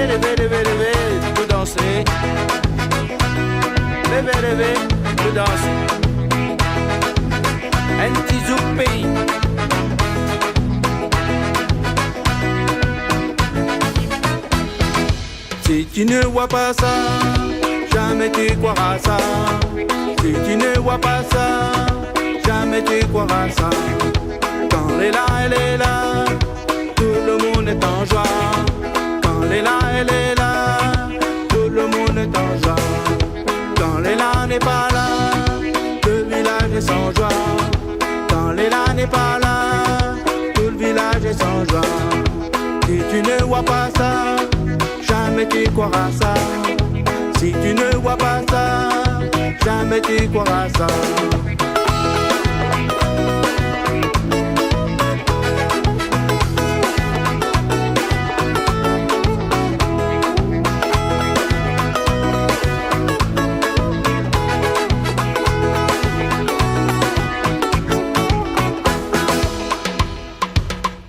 lever, tout danser. Lever, tout danser. Un petit zouk pays. Si tu ne vois pas ça, jamais tu croiras ça. Si tu ne vois pas ça, jamais tu croiras ça. Quand elle est là, tout le monde est en joie. Quand elle est là, tout le monde est en joie. Quand Léla n'est pas là, le village est sans joie. Quand Léla n'est pas là, tout le village est sans joie. Si tu ne vois pas ça, jamais tu croiras ça. Si tu ne vois pas ça, jamais tu croiras ça.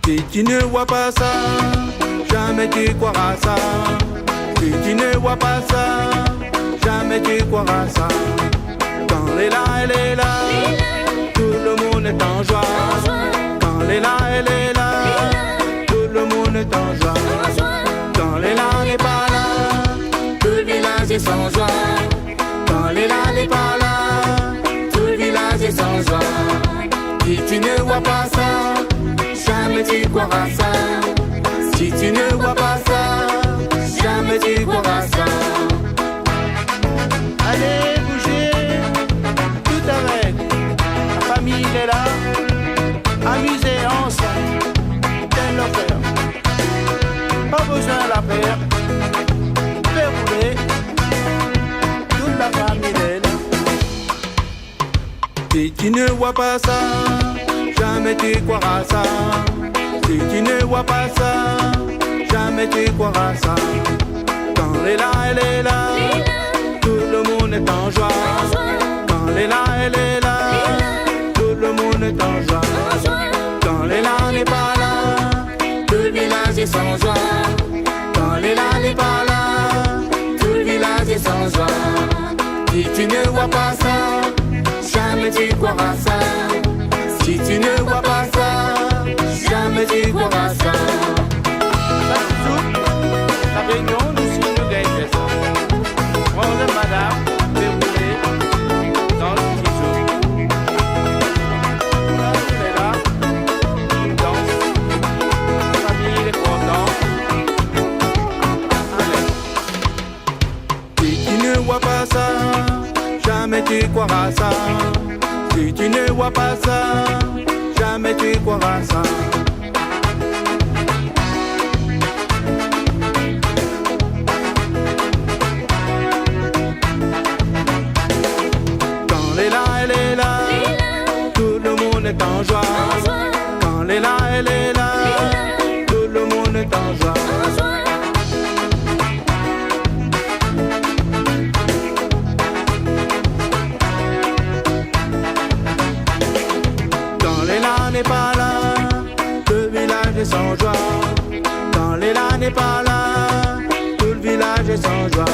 Si tu ne vois pas ça, jamais tu croiras ça. Si tu ne vois pas ça, jamais tu croiras ça. Quand Léla, elle est là, tout le monde est en joie. Quand Léla, elle est là, tout le monde est en joie. Quand Léla n'est pas là, tout le village est sans joie. Quand Léla n'est pas là, tout le village est sans joie. Si tu ne vois pas ça, jamais tu croiras ça. Si tu ne vois pas ça, jamais tu croiras ça. Allez bouger, tout avec. La famille est là, amusez ensemble. Telle leur faire. Pas besoin de la faire. Fais rouler, toute la famille est là. Si tu ne vois pas ça, jamais tu croiras ça. Si tu ne vois pas ça, jamais tu croiras ça. Quand Léla, elle est là, tout le monde est en joie. Quand Léla, elle est là, tout le monde est en joie. Quand Léla n'est pas là, tout le village est sans joie. Quand Léla n'est pas là, tout le village est sans joie. Si tu ne vois pas ça, jamais tu croiras ça. Si tu ne vois pas ça, jamais tu croiras ça. Ça se soupe, la réunion du signe de gagne ça. Bonjour madame, déroulez dans le petit soupe. Là, on est là, on danse, la famille est contente. Allez. Si tu ne vois pas ça, jamais tu croiras ça. Si tu ne vois pas ça, jamais tu croiras ça. Quand Léla, elle est là, tout le monde est en joie. Quand Léla, elle est là, tout le monde est en joie. N'est pas là, le village est sans joie. Quand Léla n'est pas là, tout le village est sans joie.